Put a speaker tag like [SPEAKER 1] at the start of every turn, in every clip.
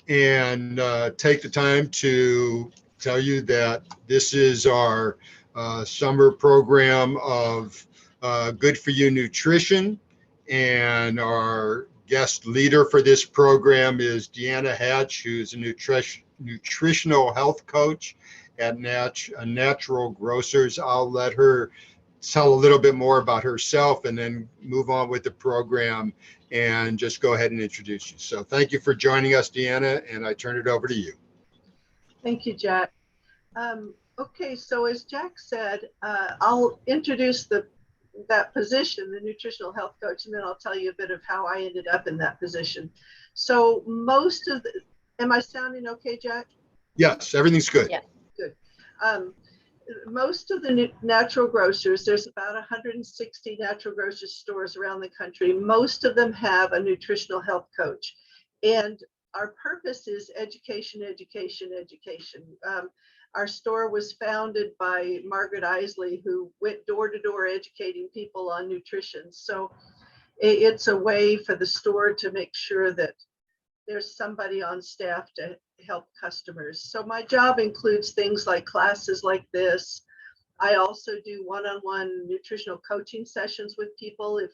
[SPEAKER 1] and take the time to tell you that this is our summer program of Good For You Nutrition. And our guest leader for this program is Deanna Hatch, who's a nutritional health coach at Natural Grocers. I'll let her tell a little bit more about herself and then move on with the program and just go ahead and introduce you. So thank you for joining us, Deanna, and I turn it over to you.
[SPEAKER 2] Thank you, Jack. Okay, so as Jack said, I'll introduce that position, the nutritional health coach, and then I'll tell you a bit of how I ended up in that position. So most of the, am I sounding okay, Jack?
[SPEAKER 1] Yes, everything's good.
[SPEAKER 3] Yeah.
[SPEAKER 2] Good. Most of the natural grocers, there's about 160 natural grocery stores around the country. Most of them have a nutritional health coach. And our purpose is education, education, education. Our store was founded by Margaret Isley, who went door to door educating people on nutrition. So it's a way for the store to make sure that there's somebody on staff to help customers. So my job includes things like classes like this. I also do one-on-one nutritional coaching sessions with people if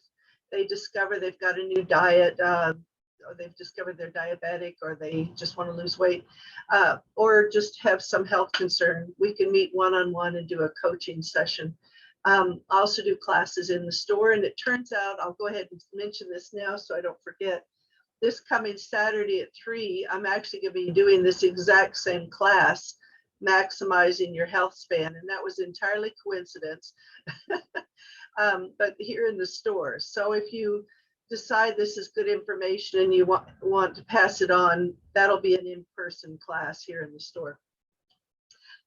[SPEAKER 2] they discover they've got a new diet, or they've discovered they're diabetic, or they just want to lose weight, or just have some health concern. We can meet one-on-one and do a coaching session. I also do classes in the store, and it turns out, I'll go ahead and mention this now so I don't forget, this coming Saturday at 3, I'm actually going to be doing this exact same class, Maximizing Your Health Span, and that was entirely coincidence, but here in the store. So if you decide this is good information and you want to pass it on, that'll be an in-person class here in the store.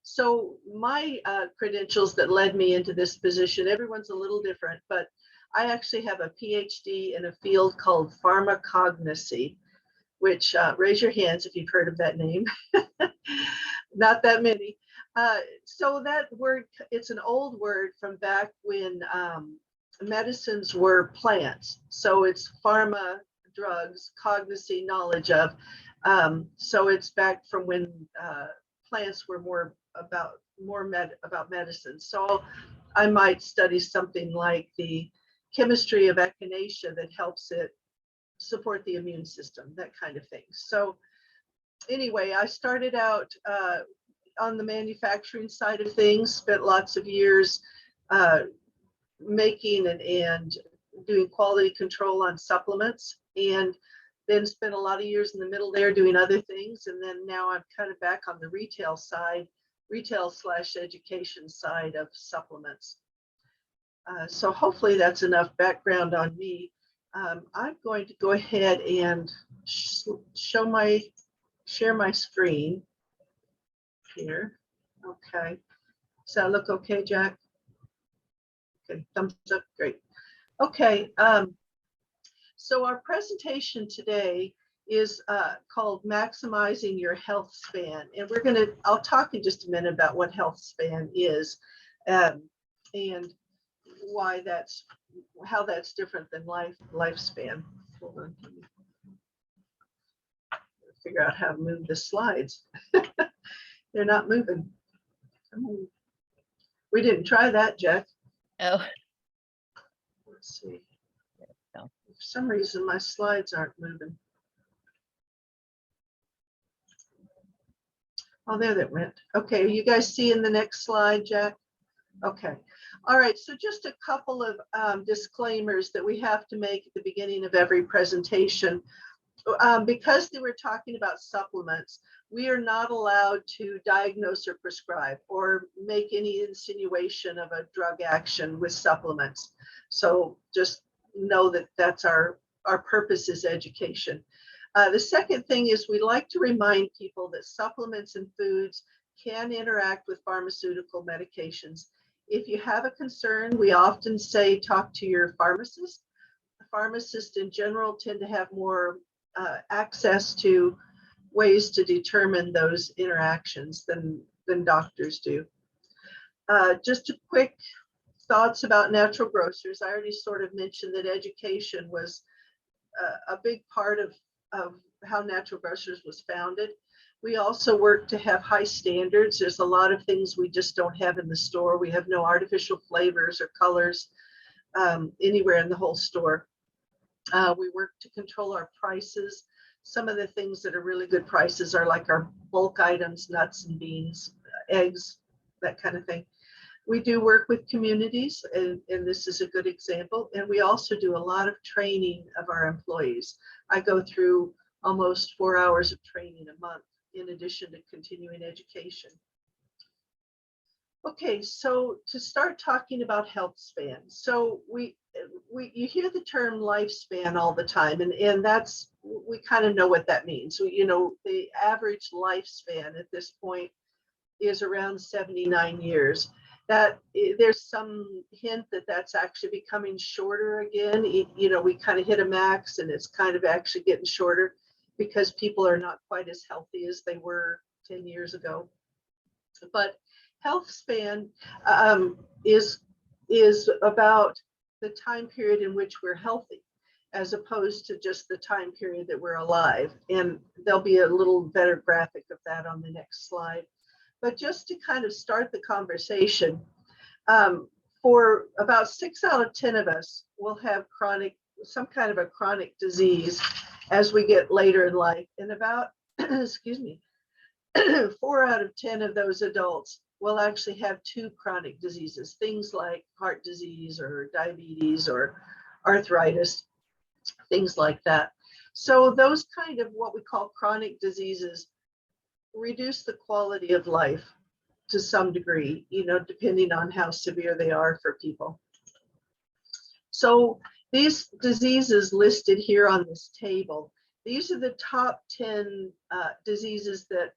[SPEAKER 2] So my credentials that led me into this position, everyone's a little different, but I actually have a PhD in a field called pharmacognosy, which raise your hands if you've heard of that name. Not that many. So that word, it's an old word from back when medicines were plants. So it's pharma, drugs, cognosy, knowledge of. So it's back from when plants were more about medicine. So I might study something like the chemistry of echinacea that helps it support the immune system, that kind of thing. So anyway, I started out on the manufacturing side of things, spent lots of years making and doing quality control on supplements, and then spent a lot of years in the middle there doing other things. And then now I'm kind of back on the retail side, retail/education side of supplements. So hopefully that's enough background on me. I'm going to go ahead and share my screen here. Okay. Does that look okay, Jack? Okay, thumbs up, great. Okay, so our presentation today is called Maximizing Your Health Span. And I'll talk in just a minute about what health span is and how that's different than lifespan. Hold on. Figure out how to move the slides. They're not moving. We didn't try that, Jack.
[SPEAKER 3] Oh.
[SPEAKER 2] Let's see.
[SPEAKER 3] No.
[SPEAKER 2] For some reason, my slides aren't moving. Oh, there that went. Okay, you guys see in the next slide, Jack? Okay. All right, so just a couple of disclaimers that we have to make at the beginning of every presentation. Because they were talking about supplements, we are not allowed to diagnose or prescribe or make any insinuation of a drug action with supplements. So just know that that's our purpose is education. The second thing is we like to remind people that supplements and foods can interact with pharmaceutical medications. If you have a concern, we often say talk to your pharmacist. Pharmacists in general tend to have more access to ways to determine those interactions than doctors do. Just a quick thoughts about natural grocers. I already sort of mentioned that education was a big part of how Natural Grocers was founded. We also work to have high standards. There's a lot of things we just don't have in the store. We have no artificial flavors or colors anywhere in the whole store. We work to control our prices. Some of the things that are really good prices are like our bulk items, nuts and beans, eggs, that kind of thing. We do work with communities, and this is a good example. And we also do a lot of training of our employees. I go through almost 4 hours of training a month in addition to continuing education. Okay, so to start talking about Healthspan. So you hear the term lifespan all the time, and that's, we kind of know what that means. So, you know, the average lifespan at this point is around 79 years. That there's some hint that that's actually becoming shorter again. You know, we kind of hit a max and it's kind of actually getting shorter because people are not quite as healthy as they were 10 years ago. But health span is about the time period in which we're healthy, as opposed to just the time period that we're alive. And there'll be a little better graphic of that on the next slide. But just to kind of start the conversation, for about 6 out of 10 of us will have some kind of a chronic disease as we get later in life. And about, excuse me, 4 out of 10 of those adults will actually have 2 chronic diseases, things like heart disease or diabetes or arthritis, things like that. So those kind of what we call chronic diseases reduce the quality of life to some degree, you know, depending on how severe they are for people. So these diseases listed here on this table, these are the top 10 diseases that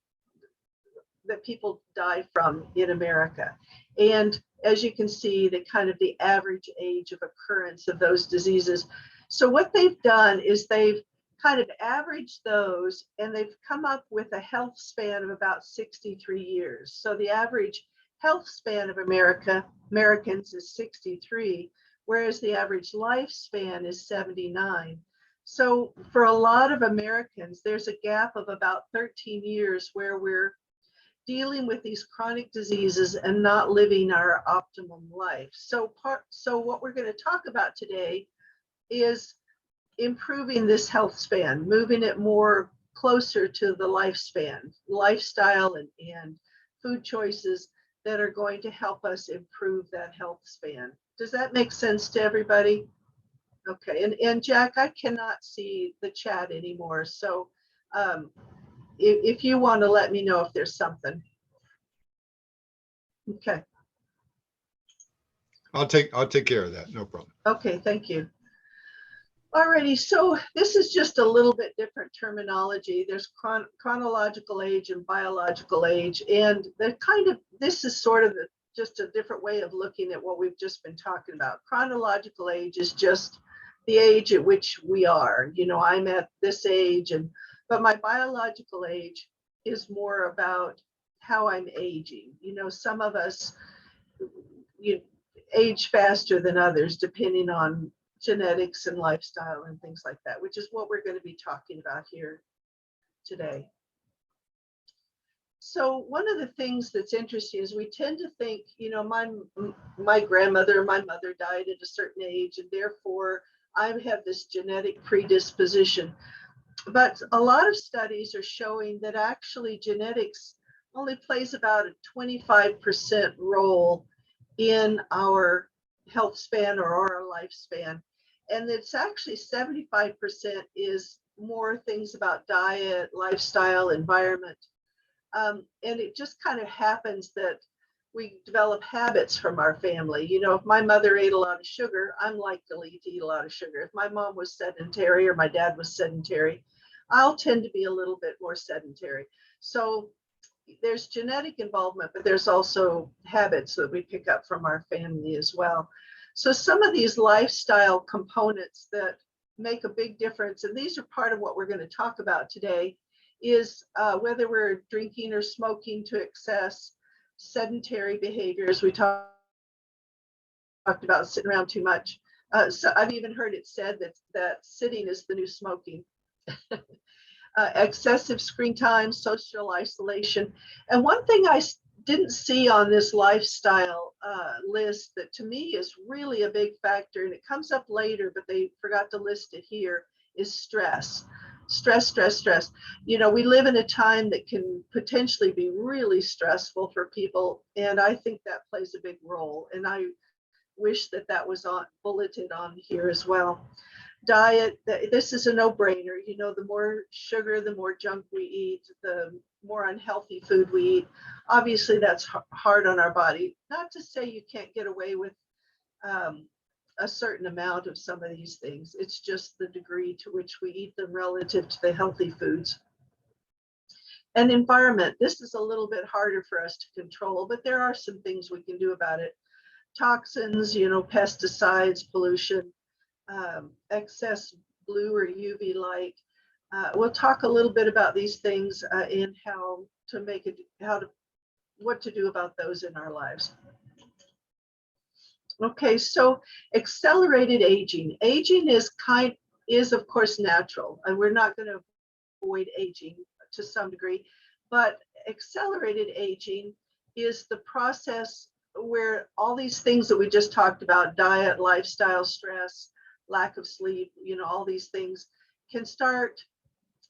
[SPEAKER 2] people die from in America. And as you can see, the average age of occurrence of those diseases. So what they've done is they've kind of averaged those, and they've come up with a health span of about 63 years. So the average health span of Americans is 63, whereas the average lifespan is 79. So for a lot of Americans, there's a gap of about 13 years where we're dealing with these chronic diseases and not living our optimum life. So what we're going to talk about today is improving this health span, moving it more closer to the lifespan, lifestyle and food choices that are going to help us improve that health span. Does that make sense to everybody? Okay, and Jack, I cannot see the chat anymore. So if you want to let me know if there's something. Okay.
[SPEAKER 1] I'll take care of that. No problem.
[SPEAKER 2] Okay, thank you. Alrighty, so this is just a little bit different terminology. There's chronological age and biological age, and this is sort of just a different way of looking at what we've just been talking about. Chronological age is just the age at which we are. You know, I'm at this age, but my biological age is more about how I'm aging. You know, some of us age faster than others, depending on genetics and lifestyle and things like that, which is what we're going to be talking about here today. So one of the things that's interesting is we tend to think, you know, my grandmother, my mother died at a certain age, and therefore I have this genetic predisposition. But a lot of studies are showing that actually genetics only plays about a 25% role in our health span or our lifespan. And it's actually 75% is more things about diet, lifestyle, environment. And it just kind of happens that we develop habits from our family. You know, if my mother ate a lot of sugar, I'm likely to eat a lot of sugar. If my mom was sedentary or my dad was sedentary, I'll tend to be a little bit more sedentary. So there's genetic involvement, but there's also habits that we pick up from our family as well. So some of these lifestyle components that make a big difference, and these are part of what we're going to talk about today, is whether we're drinking or smoking to excess, sedentary behaviors. We talked about sitting around too much. So I've even heard it said that sitting is the new smoking. excessive screen time, social isolation. And one thing didn't see on this lifestyle list that to me is really a big factor, and it comes up later, but they forgot to list it here, is stress. Stress, stress, stress. You know, we live in a time that can potentially be really stressful for people, and I think that plays a big role. And I wish that that was bulleted on here as well. Diet, this is a no-brainer. You know, the more sugar, the more junk we eat, the more unhealthy food we eat. Obviously, that's hard on our body. Not to say you can't get away with a certain amount of some of these things. It's just the degree to which we eat them relative to the healthy foods. And environment, this is a little bit harder for us to control, but there are some things we can do about it. Toxins, you know, pesticides, pollution, excess blue or UV light. We'll talk a little bit about these things and how to make it, what to do about those in our lives. Okay, so accelerated aging. Aging is of course natural, and we're not going to avoid aging to some degree, but accelerated aging is the process where all these things that we just talked about, diet, lifestyle, stress, lack of sleep, you know, all these things can start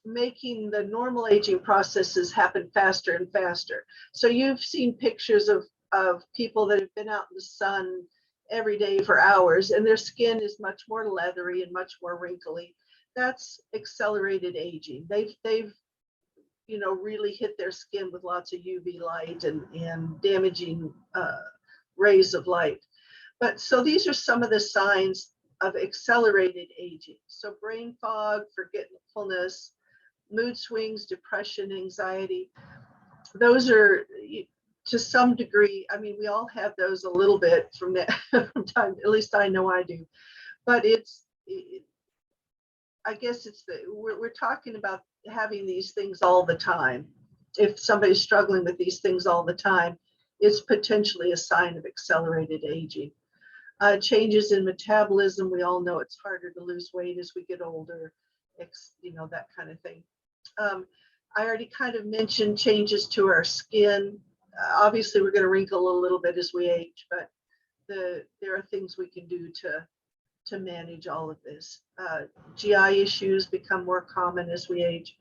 [SPEAKER 2] making the normal aging processes happen faster and faster. So you've seen pictures of people that have been out in the sun every day for hours, and their skin is much more leathery and much more wrinkly. That's accelerated aging. They've you know, really hit their skin with lots of UV light and damaging rays of light. But so these are some of the signs of accelerated aging. So brain fog, forgetfulness, mood swings, depression, anxiety. Those are, to some degree, I mean, we all have those a little bit from time, at least I know I do. But I guess we're talking about having these things all the time. If somebody's struggling with these things all the time, it's potentially a sign of accelerated aging. Changes in metabolism, we all know it's harder to lose weight as we get older, you know, that kind of thing. I already kind of mentioned changes to our skin. Obviously, we're going to wrinkle a little bit as we age, but there are things we can do to manage all of this. GI issues become more common as we age.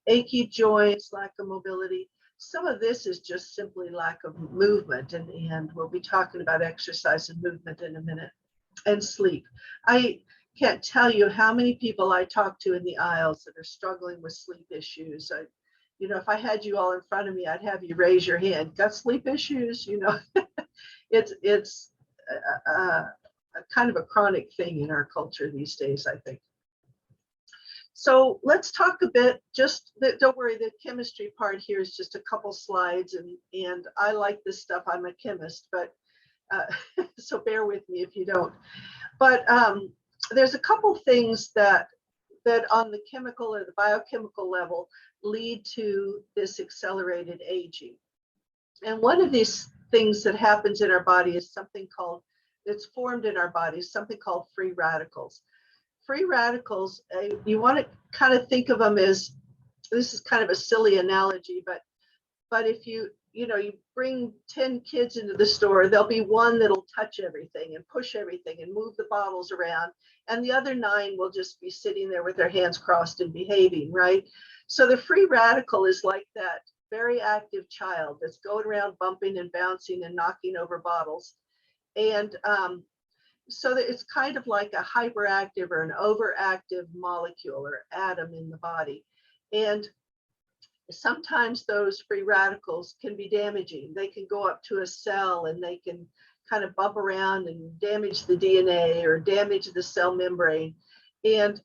[SPEAKER 2] Achy joints, lack of mobility. Some of this is just simply lack of movement, and we'll be talking about exercise and movement in a minute. And sleep. I can't tell you how many people I talk to in the aisles that are struggling with sleep issues. You know, if I had you all in front of me, I'd have you raise your hand. Got sleep issues? You know, it's a kind of a chronic thing in our culture these days, I think. So let's talk a bit, don't worry, the chemistry part here is just a couple slides, and I like this stuff, I'm a chemist, but so bear with me if you don't. But there's a couple things that on the chemical or the biochemical level lead to this accelerated aging. And one of these things that happens in our body is something called, it's formed in our body, something called free radicals. Free radicals, you want to kind of think of them as, this is kind of a silly analogy, but if you bring 10 kids into the store, there'll be one that'll touch everything and push everything and move the bottles around, and the other 9 will just be sitting there with their hands crossed and behaving, right? So the free radical is like that very active child that's going around bumping and bouncing and knocking over bottles. And so that it's kind of like a hyperactive or an overactive molecule or atom in the body. And sometimes those free radicals can be damaging. They can go up to a cell and they can kind of bump around and damage the DNA or damage the cell membrane. And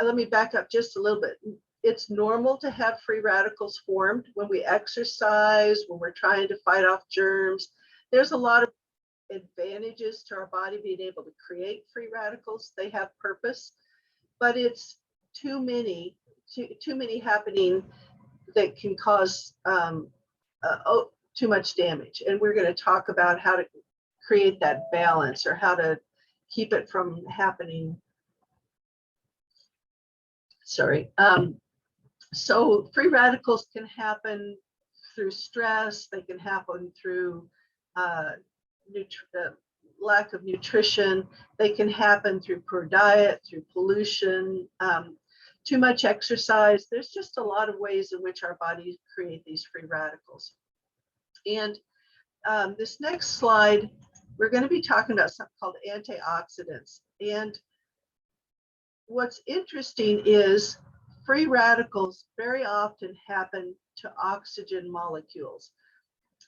[SPEAKER 2] let me back up just a little bit. It's normal to have free radicals formed when we exercise, when we're trying to fight off germs. There's a lot of advantages to our body being able to create free radicals. They have purpose, but it's too many happening that can cause too much damage. And we're going to talk about how to create that balance or how to keep it from happening. Sorry. So free radicals can happen through stress. They can happen through lack of nutrition. They can happen through poor diet, through pollution, too much exercise. There's just a lot of ways in which our bodies create these free radicals. And this next slide, we're going to be talking about something called antioxidants. And what's interesting is free radicals very often happen to oxygen molecules.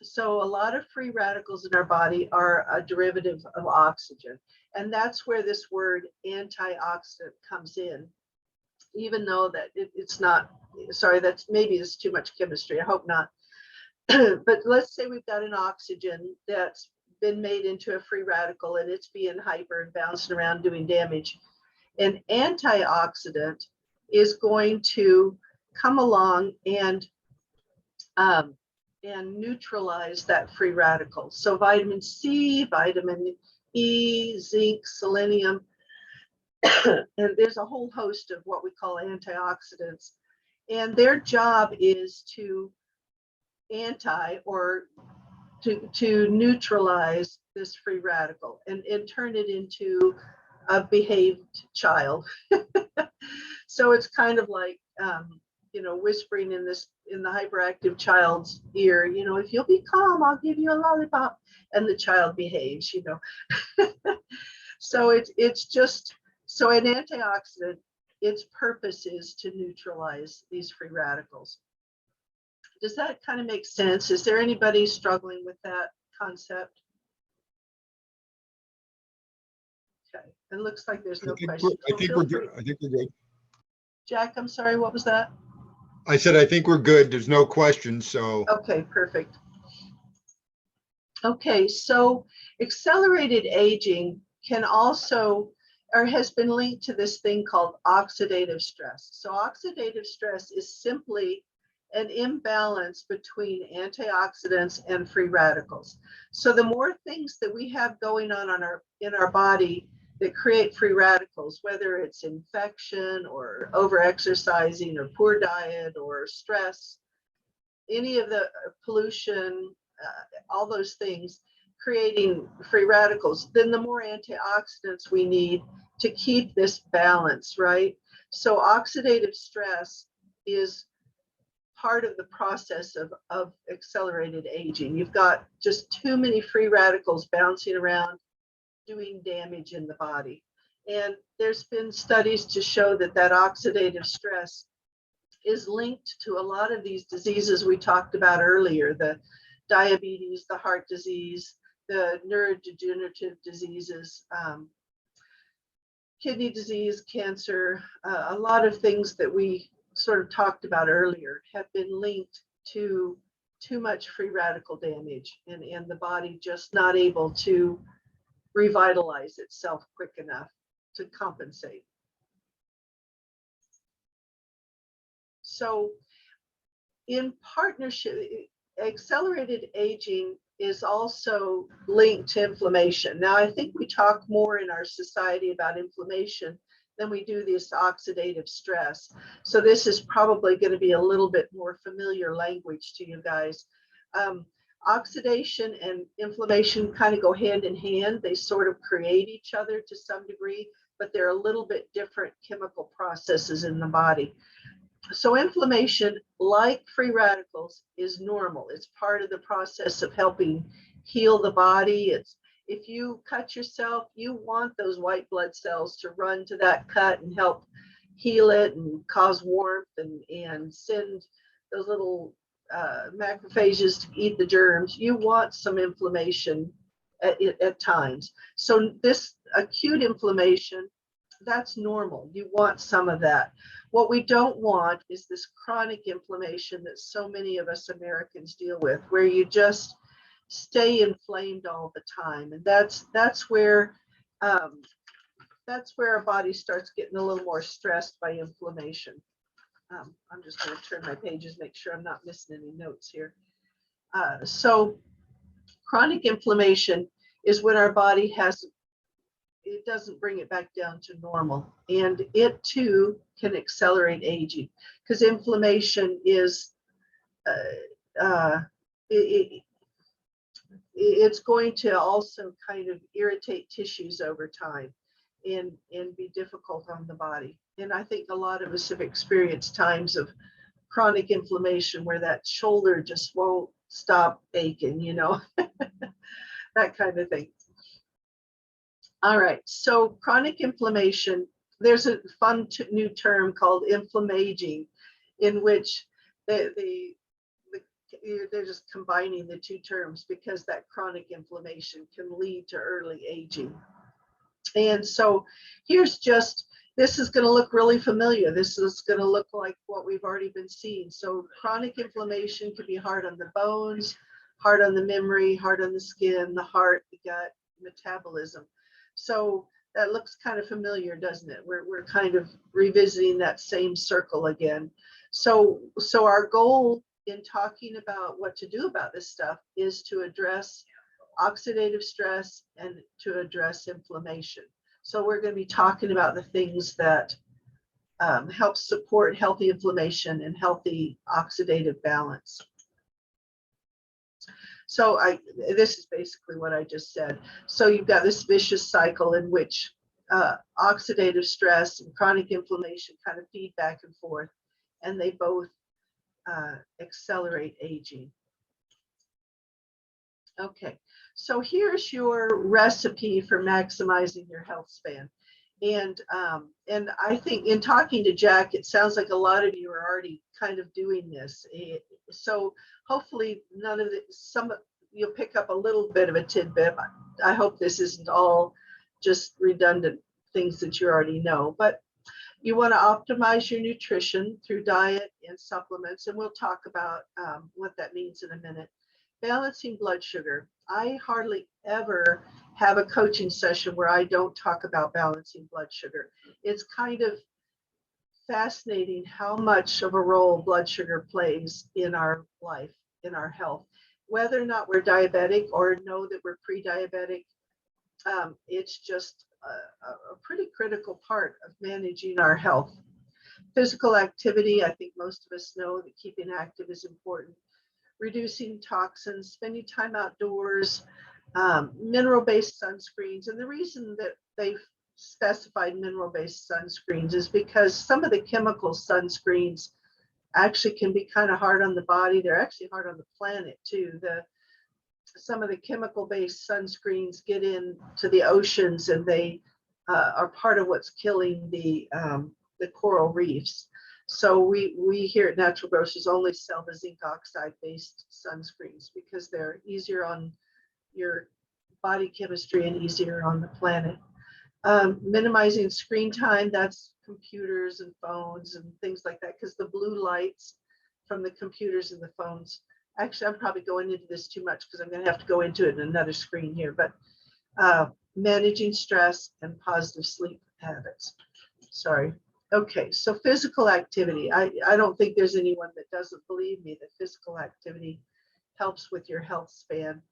[SPEAKER 2] So a lot of free radicals in our body are a derivative of oxygen. And that's where this word antioxidant comes in, even though that it's not, sorry, maybe it's too much chemistry. I hope not. But let's say we've got an oxygen that's been made into a free radical and it's being hyper and bouncing around doing damage. An antioxidant is going to come along and neutralize that free radical. So vitamin C, vitamin E, zinc, selenium, and there's a whole host of what we call antioxidants. And their job is to to neutralize this free radical and turn it into a behaved child. So it's kind of like, whispering in the hyperactive child's ear, if you'll be calm, I'll give you a lollipop, and the child behaves, So it's just, so an antioxidant, its purpose is to neutralize these free radicals. Does that kind of make sense? Is there anybody struggling with that concept? Okay, it looks like there's no questions.
[SPEAKER 1] I think we're good. I think we're good.
[SPEAKER 2] Jack, I'm sorry, what was that?
[SPEAKER 1] I said, I think we're good. There's no questions, so.
[SPEAKER 2] Okay, perfect. Okay, so accelerated aging can also, or has been linked to this thing called oxidative stress. So oxidative stress is simply an imbalance between antioxidants and free radicals. So the more things that we have going on in our body that create free radicals, whether it's infection or overexercising or poor diet or stress, any of the pollution, all those things creating free radicals, then the more antioxidants we need to keep this balance, right? So oxidative stress is part of the process of accelerated aging. You've got just too many free radicals bouncing around doing damage in the body. And there's been studies to show that oxidative stress is linked to a lot of these diseases we talked about earlier, the diabetes, the heart disease, the neurodegenerative diseases, kidney disease, cancer, a lot of things that we sort of talked about earlier have been linked to too much free radical damage and the body just not able to revitalize itself quick enough to compensate. So in partnership, accelerated aging is also linked to inflammation. Now, I think we talk more in our society about inflammation than we do this oxidative stress. So this is probably going to be a little bit more familiar language to you guys. Oxidation and inflammation kind of go hand in hand. They sort of create each other to some degree, but they're a little bit different chemical processes in the body. So inflammation, like free radicals, is normal. It's part of the process of helping heal the body. It's, if you cut yourself, you want those white blood cells to run to that cut and help heal it and cause warmth and send those little macrophages to eat the germs. You want some inflammation at times. So this acute inflammation, that's normal. You want some of that. What we don't want is this chronic inflammation that so many of us Americans deal with, where you just stay inflamed all the time. And that's where our body starts getting a little more stressed by inflammation. I'm just going to turn my pages, make sure I'm not missing any notes here. So chronic inflammation is when our body has it doesn't bring it back down to normal. And it too can accelerate aging, because inflammation is, it, it's going to also kind of irritate tissues over time and be difficult on the body. And I think a lot of us have experienced times of chronic inflammation where that shoulder just won't stop aching, you know, that kind of thing. All right, so chronic inflammation, there's a fun new term called inflammaging, in which they're just combining the two terms because that chronic inflammation can lead to early aging. And so here's just, this is going to look really familiar. This is going to look like what we've already been seeing. So chronic inflammation can be hard on the bones, hard on the memory, hard on the skin, the heart, the gut, metabolism. So that looks kind of familiar, doesn't it? We're kind of revisiting that same circle again. So our goal in talking about what to do about this stuff is to address oxidative stress and to address inflammation. So we're going to be talking about the things that help support healthy inflammation and healthy oxidative balance. So this is basically what I just said. So you've got this vicious cycle in which oxidative stress and chronic inflammation kind of feed back and forth, and they both accelerate aging. Okay, so here's your recipe for maximizing your health span. And I think in talking to Jack, it sounds like a lot of you are already kind of doing this. So hopefully none of it, you'll pick up a little bit of a tidbit. I hope this isn't all just redundant things that you already know, but you want to optimize your nutrition through diet and supplements. And we'll talk about what that means in a minute. Balancing blood sugar. I hardly ever have a coaching session where I don't talk about balancing blood sugar. It's kind of fascinating how much of a role blood sugar plays in our life, in our health. Whether or not we're diabetic or know that we're pre-diabetic, it's just a pretty critical part of managing our health. Physical activity, I think most of us know that keeping active is important. Reducing toxins, spending time outdoors, mineral-based sunscreens. And the reason that they've specified mineral-based sunscreens is because some of the chemical sunscreens actually can be kind of hard on the body. They're actually hard on the planet too. Some of the chemical-based sunscreens get into the oceans, and they are part of what's killing the coral reefs. So we here at Natural Grocers only sell the zinc oxide based sunscreens because they're easier on your body chemistry and easier on the planet. Minimizing screen time, that's computers and phones and things like that, because the blue lights from the computers and the phones, actually I'm probably going into this too much because I'm going to have to go into it in another screen here, but managing stress and positive sleep habits. Sorry. Okay, so physical activity. I don't think there's anyone that doesn't believe me that physical activity helps with your health span.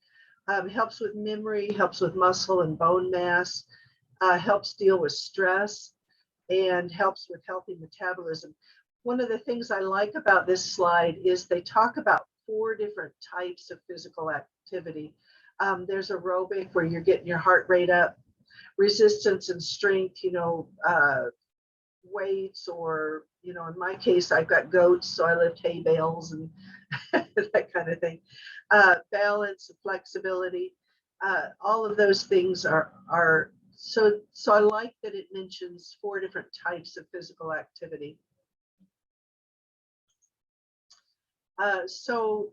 [SPEAKER 2] Helps with memory, helps with muscle and bone mass, helps deal with stress, and helps with healthy metabolism. One of the things I like about this slide is they talk about 4 different types of physical activity. There's aerobic, where you're getting your heart rate up, resistance and strength, you know, weights, or, you know, in my case, I've got goats, so I lift hay bales and that kind of thing. Balance and flexibility, all of those things are so I like that it mentions 4 different types of physical activity. So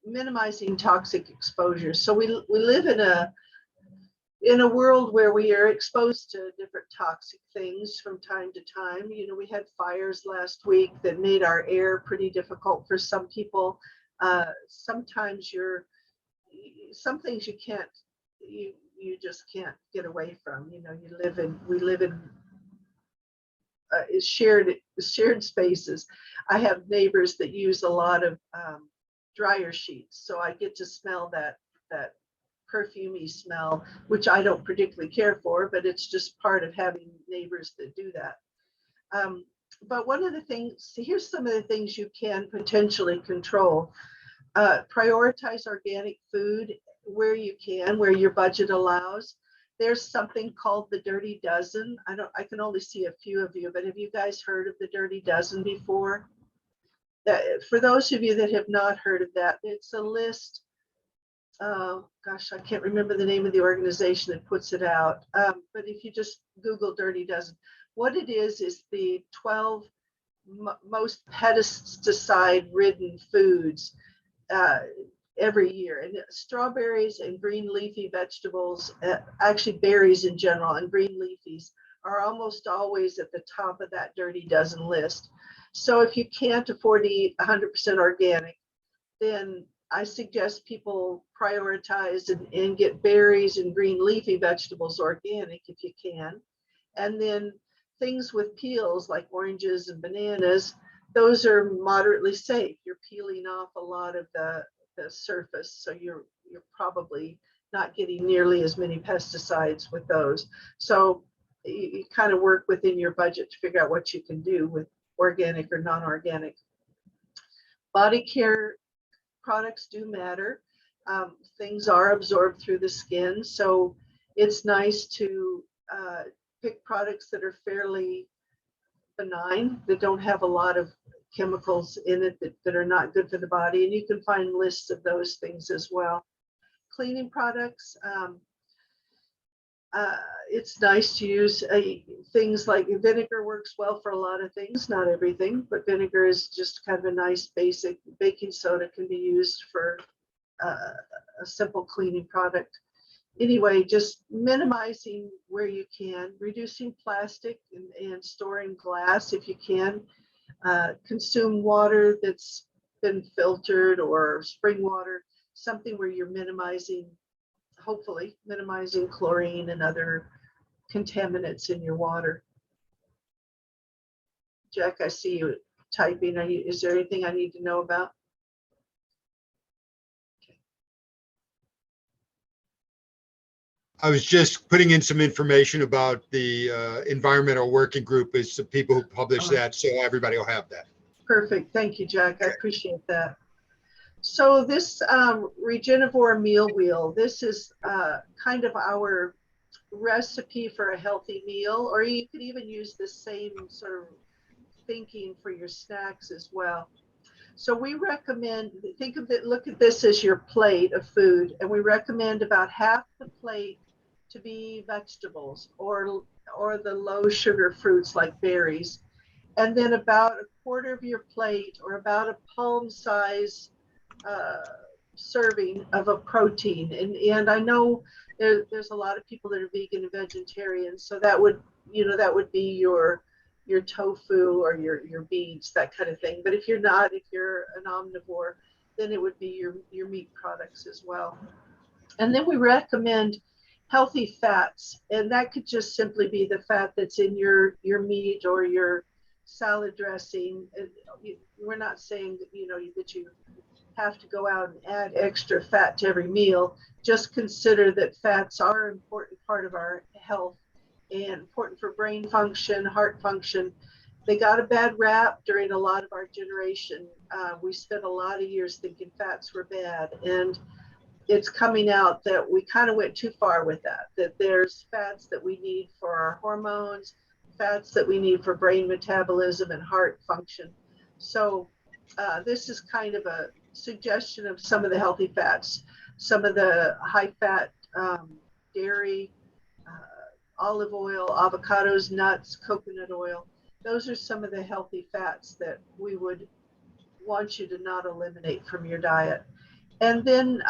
[SPEAKER 2] minimizing toxic exposure. So we live in a world where we are exposed to different toxic things from time to time. You know, we had fires last week that made our air pretty difficult for some people. Sometimes some things you just can't get away from. You know, we live in shared spaces. I have neighbors that use a lot of dryer sheets, so I get to smell that perfumey smell, which I don't particularly care for, but it's just part of having neighbors that do that. But one of the things, here's some of the things you can potentially control. Prioritize organic food where you can, where your budget allows. There's something called the Dirty Dozen. I can only see a few of you, but have you guys heard of the Dirty Dozen before? For those of you that have not heard of that, it's a list. Oh gosh, I can't remember the name of the organization that puts it out. But if you just Google Dirty Dozen, what it is the 12 most pesticide-ridden foods every year. And strawberries and green leafy vegetables, actually berries in general and green leafies, are almost always at the top of that Dirty Dozen list. So if you can't afford to eat 100% organic, then I suggest people prioritize and get berries and green leafy vegetables organic if you can. And then things with peels like oranges and bananas, those are moderately safe. You're peeling off a lot of the surface, so you're probably not getting nearly as many pesticides with those. So you kind of work within your budget to figure out what you can do with organic or non-organic. Body care products do matter. Things are absorbed through the skin, so it's nice to pick products that are fairly benign, that don't have a lot of chemicals in it that are not good for the body. And you can find lists of those things as well. Cleaning products, it's nice to use things like vinegar. Works well for a lot of things, not everything, but vinegar is just kind of a nice basic. Baking soda can be used for a simple cleaning product. Anyway, just minimizing where you can, reducing plastic and storing glass if you can. Consume water that's been filtered or spring water, something where you're minimizing, hopefully minimizing chlorine and other contaminants in your water. Jack, I see you typing. Is there anything I need to know about?
[SPEAKER 1] I was just putting in some information about the environmental working group. Is the people who publish that, so everybody will have that.
[SPEAKER 2] Perfect. Thank you, Jack. I appreciate that. So this Regenivore meal wheel, this is kind of our recipe for a healthy meal, or you could even use the same sort of thinking for your snacks as well. So we recommend, think of it, look at this as your plate of food, and we recommend about half the plate to be vegetables or the low sugar fruits like berries, and then about a quarter of your plate or about a palm size serving of a protein. And I know there's a lot of people that are vegan and vegetarian, so that would be your tofu or your beans, that kind of thing. But if you're not, if you're an omnivore, then it would be your meat products as well. And then we recommend healthy fats, and that could just simply be the fat that's in your meat or your salad dressing. We're not saying that that you have to go out and add extra fat to every meal. Just consider that fats are an important part of our health and important for brain function, heart function. They got a bad rap during a lot of our generation. We spent a lot of years thinking fats were bad, and it's coming out that we kind of went too far with that there's fats that we need for our hormones, fats that we need for brain metabolism and heart function. So this is kind of a suggestion of some of the healthy fats, some of the high fat dairy, olive oil, avocados, nuts, coconut oil. Those are some of the healthy fats that we would want you to not eliminate from your diet. And then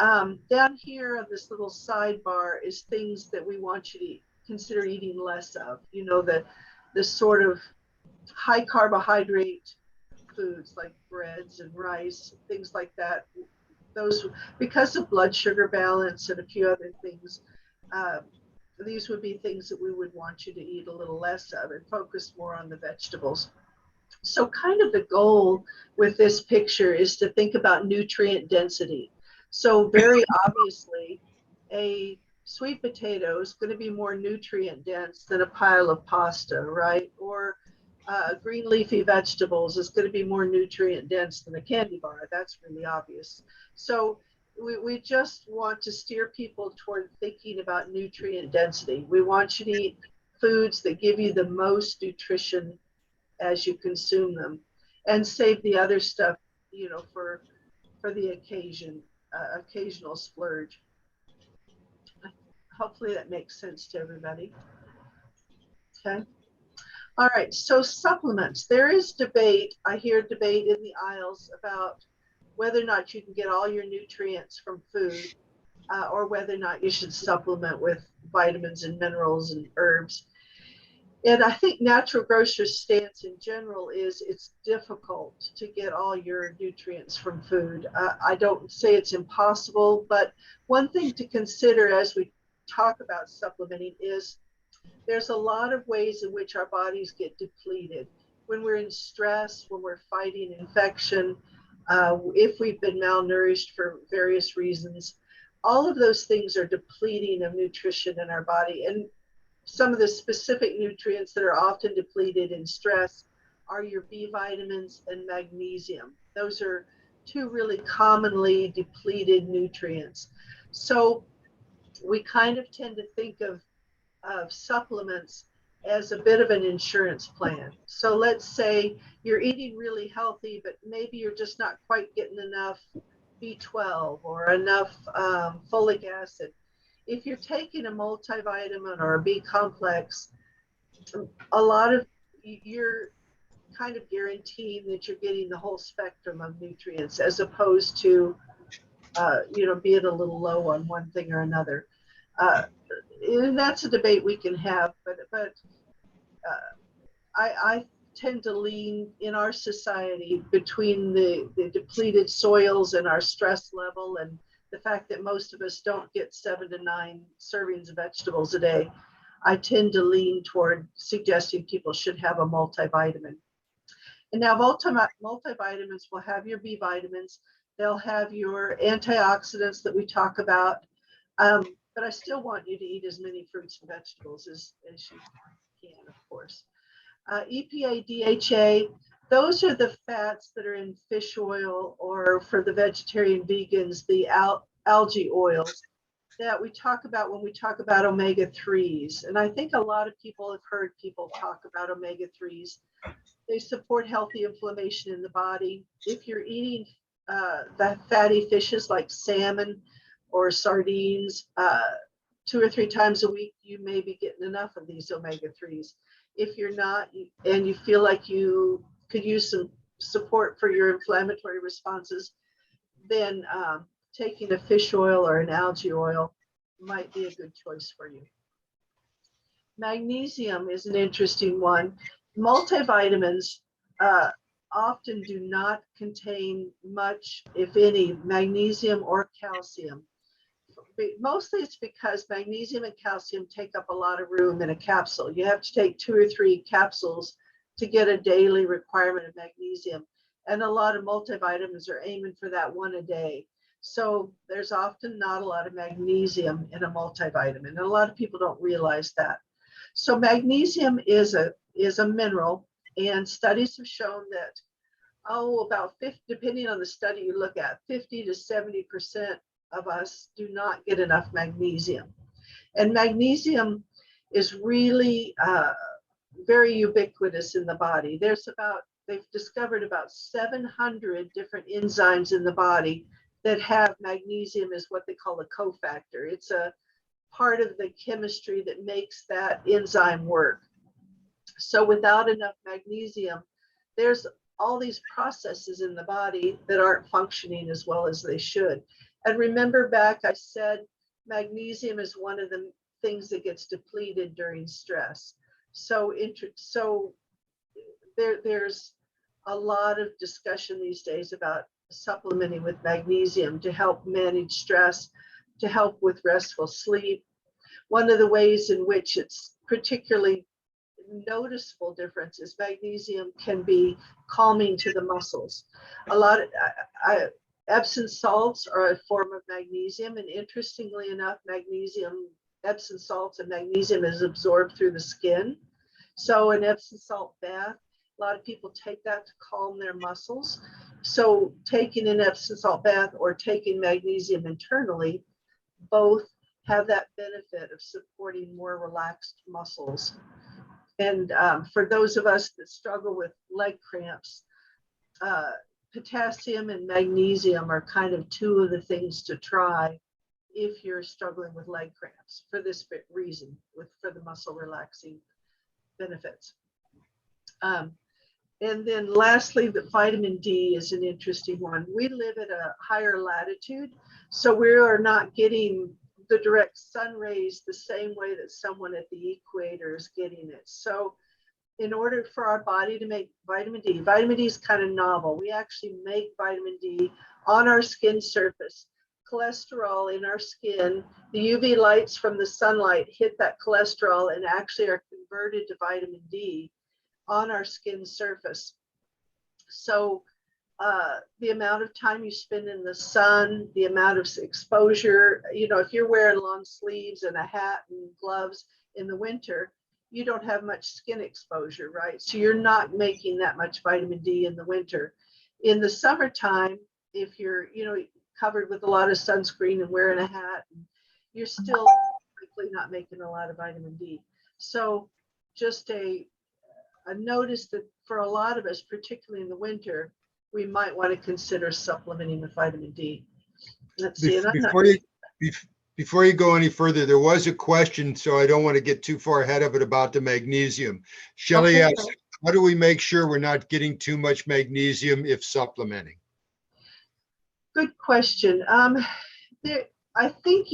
[SPEAKER 2] down here on this little sidebar is things that we want you to consider eating less of. The sort of high carbohydrate foods like breads and rice, things like that. Those, because of blood sugar balance and a few other things, these would be things that we would want you to eat a little less of and focus more on the vegetables. So kind of the goal with this picture is to think about nutrient density. So very obviously, a sweet potato is going to be more nutrient dense than a pile of pasta, right? Or green leafy vegetables is going to be more nutrient dense than a candy bar. That's really obvious. So we just want to steer people toward thinking about nutrient density. We want you to eat foods that give you the most nutrition as you consume them, and save the other stuff, for the occasional splurge. Hopefully that makes sense to everybody. Okay. All right. So supplements. There is debate. I hear debate in the aisles about whether or not you can get all your nutrients from food, or whether or not you should supplement with vitamins and minerals and herbs. And I think natural grocers' stance in general is it's difficult to get all your nutrients from food. I don't say it's impossible, but one thing to consider as we talk about supplementing is there's a lot of ways in which our bodies get depleted. When we're in stress, when we're fighting infection, if we've been malnourished for various reasons, all of those things are depleting of nutrition in our body. And some of the specific nutrients that are often depleted in stress are your B vitamins and magnesium. Those are two really commonly depleted nutrients. So we kind of tend to think of supplements as a bit of an insurance plan. So let's say you're eating really healthy, but maybe you're just not quite getting enough B12 or enough folic acid. If you're taking a multivitamin or a B complex, a lot of you're kind of guaranteeing that you're getting the whole spectrum of nutrients, as opposed to being a little low on one thing or another. And that's a debate we can have, but I tend to lean in our society between the depleted soils and our stress level, and the fact that most of us don't get 7 to 9 servings of vegetables a day. I tend to lean toward suggesting people should have a multivitamin. And now multivitamins will have your B vitamins. They'll have your antioxidants that we talk about. But I still want you to eat as many fruits and vegetables as you can, of course. EPA, DHA, those are the fats that are in fish oil, or for the vegetarian vegans, the algae oils that we talk about when we talk about omega-3s. And I think a lot of people have heard people talk about omega-3s. They support healthy inflammation in the body. If you're eating the fatty fishes like salmon or sardines 2 or 3 times a week, you may be getting enough of these omega-3s. If you're not, and you feel like you could use some support for your inflammatory responses, then taking a fish oil or an algae oil might be a good choice for you. Magnesium is an interesting one. Multivitamins often do not contain much, if any, magnesium or calcium. Mostly it's because magnesium and calcium take up a lot of room in a capsule. You have to take 2 or 3 capsules to get a daily requirement of magnesium. And a lot of multivitamins are aiming for that 1 a day. So there's often not a lot of magnesium in a multivitamin. And a lot of people don't realize that. So magnesium is a mineral, and studies have shown that, about 50, depending on the study you look at, 50 to 70% of us do not get enough magnesium. And magnesium is really very ubiquitous in the body. They've discovered about 700 different enzymes in the body that have magnesium as what they call a cofactor. It's a part of the chemistry that makes that enzyme work. So without enough magnesium, there's all these processes in the body that aren't functioning as well as they should. And remember back, I said magnesium is one of the things that gets depleted during stress. So there's a lot of discussion these days about supplementing with magnesium to help manage stress, to help with restful sleep. One of the ways in which it's particularly noticeable difference is magnesium can be calming to the muscles. Epsom salts are a form of magnesium, and interestingly enough, Epsom salts and magnesium is absorbed through the skin. So an Epsom salt bath, a lot of people take that to calm their muscles. So taking an Epsom salt bath or taking magnesium internally, both have that benefit of supporting more relaxed muscles. And for those of us that struggle with leg cramps, potassium and magnesium are kind of two of the things to try if you're struggling with leg cramps for this reason, for the muscle relaxing benefits. And then lastly, the vitamin D is an interesting one. We live at a higher latitude, so we are not getting the direct sun rays the same way that someone at the equator is getting it. So in order for our body to make vitamin D is kind of novel. We actually make vitamin D on our skin surface. Cholesterol in our skin, the UV lights from the sunlight hit that cholesterol and actually are converted to vitamin D on our skin surface. So the amount of time you spend in the sun, the amount of exposure, if you're wearing long sleeves and a hat and gloves in the winter, you don't have much skin exposure, right? So you're not making that much vitamin D in the winter. In the summertime, if you're, covered with a lot of sunscreen and wearing a hat, you're still likely not making a lot of vitamin D. So just a notice that for a lot of us, particularly in the winter, we might want to consider supplementing with vitamin D. Let's see.
[SPEAKER 1] Before you go any further, there was a question, so I don't want to get too far ahead of it, about the magnesium. Shelley asked, how do we make sure we're not getting too much magnesium if supplementing?
[SPEAKER 2] Good question. I think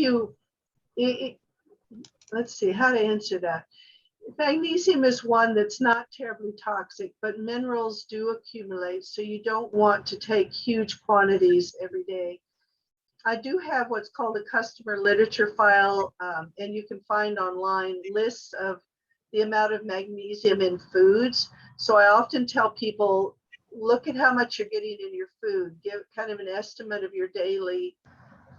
[SPEAKER 2] let's see how to answer that. Magnesium is one that's not terribly toxic, but minerals do accumulate, so you don't want to take huge quantities every day. I do have what's called a customer literature file, and you can find online lists of the amount of magnesium in foods. So I often tell people, look at how much you're getting in your food, give kind of an estimate of your daily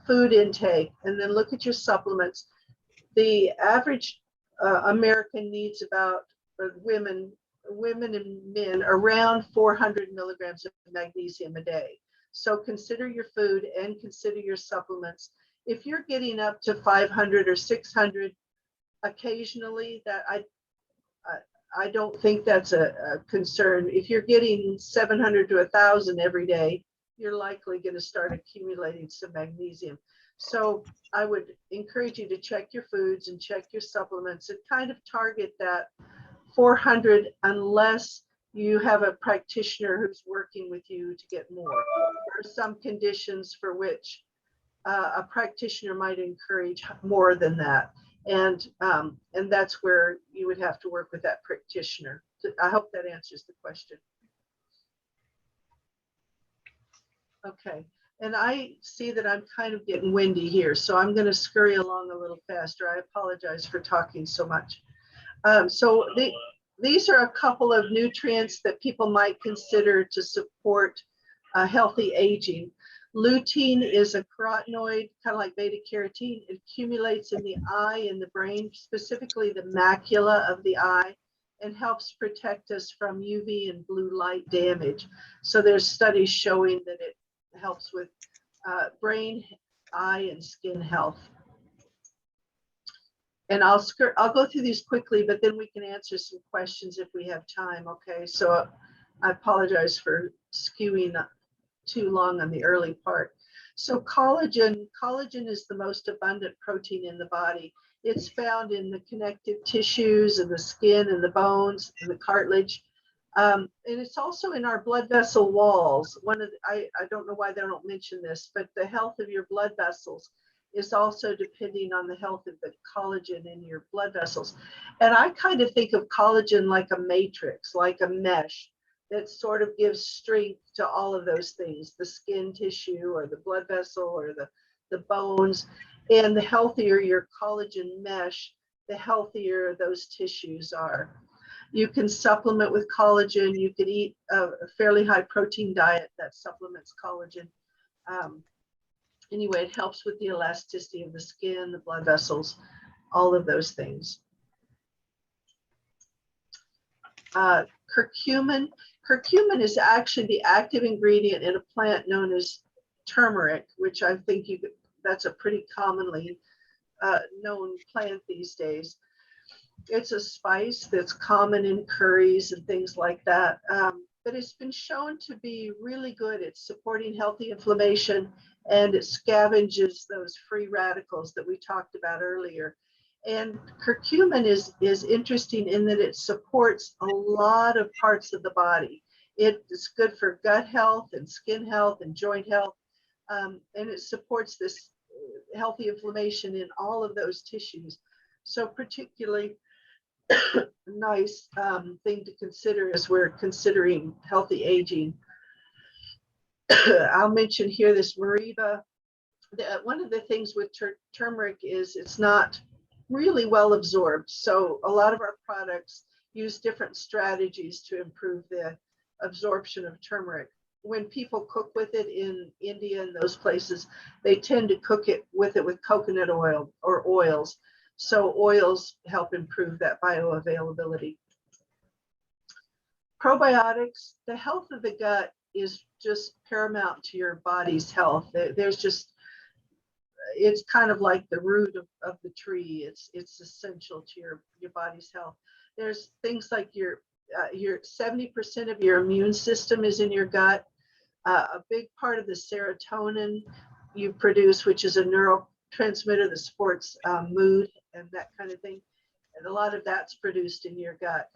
[SPEAKER 2] food intake, and then look at your supplements. The average American needs about women and men around 400 milligrams of magnesium a day. So consider your food and consider your supplements. If you're getting up to 500 or 600 occasionally, that I don't think that's a concern. If you're getting 700 to 1,000 every day, you're likely going to start accumulating some magnesium. So I would encourage you to check your foods and check your supplements and kind of target that 400 unless you have a practitioner who's working with you to get more. There are some conditions for which a practitioner might encourage more than that. And that's where you would have to work with that practitioner. I hope that answers the question. Okay, and I see that I'm kind of getting windy here, so I'm going to scurry along a little faster. I apologize for talking so much. These are a couple of nutrients that people might consider to support healthy aging. Lutein is a carotenoid, kind of like beta carotene. It accumulates in the eye and the brain, specifically the macula of the eye, and helps protect us from UV and blue light damage. So there's studies showing that it helps with brain, eye, and skin health. And I'll go through these quickly, but then we can answer some questions if we have time. Okay, so I apologize for skewing too long on the early part. So collagen is the most abundant protein in the body. It's found in the connective tissues and the skin and the bones and the cartilage. And it's also in our blood vessel walls. I don't know why they don't mention this, but the health of your blood vessels is also depending on the health of the collagen in your blood vessels. And I kind of think of collagen like a matrix, like a mesh that sort of gives strength to all of those things, the skin tissue or the blood vessel or the bones. And the healthier your collagen mesh, the healthier those tissues are. You can supplement with collagen. You can eat a fairly high protein diet that supplements collagen. Anyway, it helps with the elasticity of the skin, the blood vessels, all of those things. Curcumin. Curcumin is actually the active ingredient in a plant known as turmeric, which I think that's a pretty commonly known plant these days. It's a spice that's common in curries and things like that. But it's been shown to be really good at supporting healthy inflammation, and it scavenges those free radicals that we talked about earlier. And curcumin is interesting in that it supports a lot of parts of the body. It's good for gut health and skin health and joint health. And it supports this healthy inflammation in all of those tissues. So particularly nice thing to consider as we're considering healthy aging. I'll mention here this Mariba. One of the things with turmeric is it's not really well absorbed. So a lot of our products use different strategies to improve the absorption of turmeric. When people cook with it in India and those places, they tend to cook it with coconut oil or oils. So oils help improve that bioavailability. Probiotics, the health of the gut is just paramount to your body's health. There's just, it's kind of like the root of the tree. It's essential to your body's health. There's things like your 70% of your immune system is in your gut. A big part of the serotonin you produce, which is a neurotransmitter that supports mood and that kind of thing. And a lot of that's produced in your gut.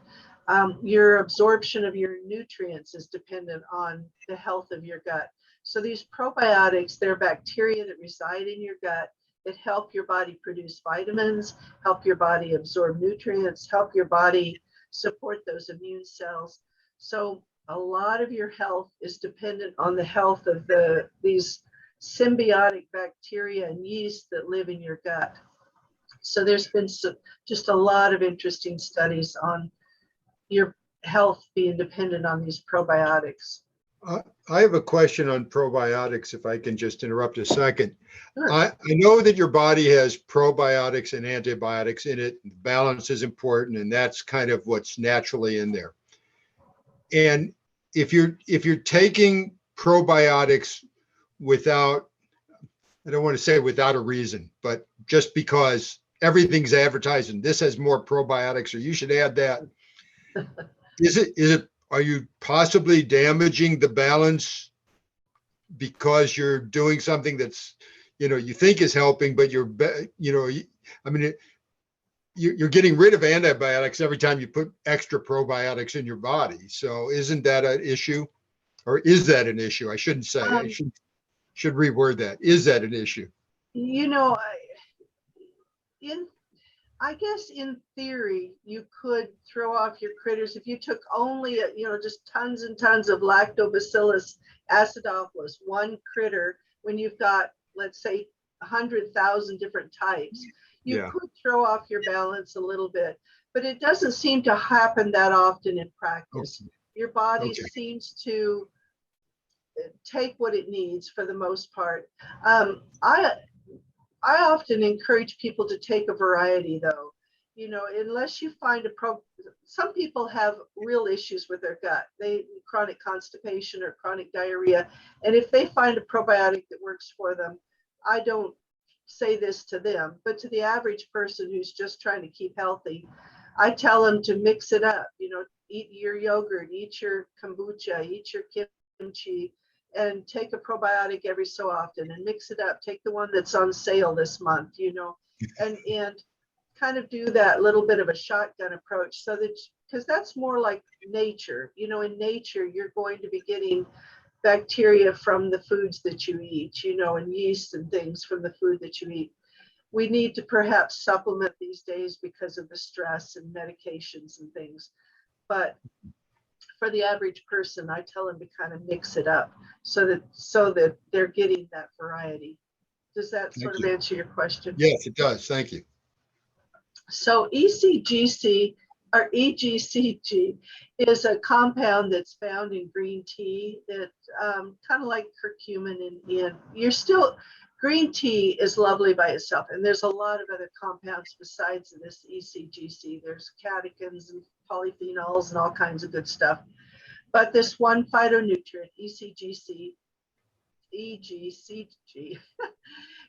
[SPEAKER 2] Your absorption of your nutrients is dependent on the health of your gut. So these probiotics, they're bacteria that reside in your gut that help your body produce vitamins, help your body absorb nutrients, help your body support those immune cells. So a lot of your health is dependent on the health of these symbiotic bacteria and yeast that live in your gut. So there's been just a lot of interesting studies on your health being dependent on these probiotics.
[SPEAKER 1] I have a question on probiotics, if I can just interrupt a second.
[SPEAKER 2] Sure.
[SPEAKER 1] I know that your body has probiotics and antibiotics in it. Balance is important, and that's kind of what's naturally in there. And if you're taking probiotics without, I don't want to say without a reason, but just because everything's advertising, this has more probiotics, or you should add that. Are you possibly damaging the balance because you're doing something that's, you think is helping, but you're getting rid of antibiotics every time you put extra probiotics in your body. So isn't that an issue? Or is that an issue? I shouldn't say. I should reword that. Is that an issue?
[SPEAKER 2] I guess in theory, you could throw off your critters if you took only, just tons and tons of Lactobacillus acidophilus, one critter, when you've got, let's say, 100,000 different types. You could throw off your balance a little bit, but it doesn't seem to happen that often in practice. Okay. Your body seems to take what it needs for the most part. I often encourage people to take a variety, though. Unless you find some people have real issues with their gut, chronic constipation or chronic diarrhea, and if they find a probiotic that works for them, I don't say this to them, but to the average person who's just trying to keep healthy, I tell them to mix it up. Eat your yogurt, eat your kombucha, eat your kimchi, and take a probiotic every so often and mix it up. Take the one that's on sale this month, and kind of do that little bit of a shotgun approach, so that, because that's more like nature. In nature, you're going to be getting bacteria from the foods that you eat, and yeast and things from the food that you eat. We need to perhaps supplement these days because of the stress and medications and things. But for the average person, I tell them to kind of mix it up so that they're getting that variety. Does that sort of answer your question?
[SPEAKER 1] Yes, it does. Thank you.
[SPEAKER 2] So ECGC our EGCG is a compound that's found in green tea that kind of like curcumin and you're still, green tea is lovely by itself. And there's a lot of other compounds besides this ECGC. There's catechins and polyphenols and all kinds of good stuff. But this one phytonutrient, EGCG,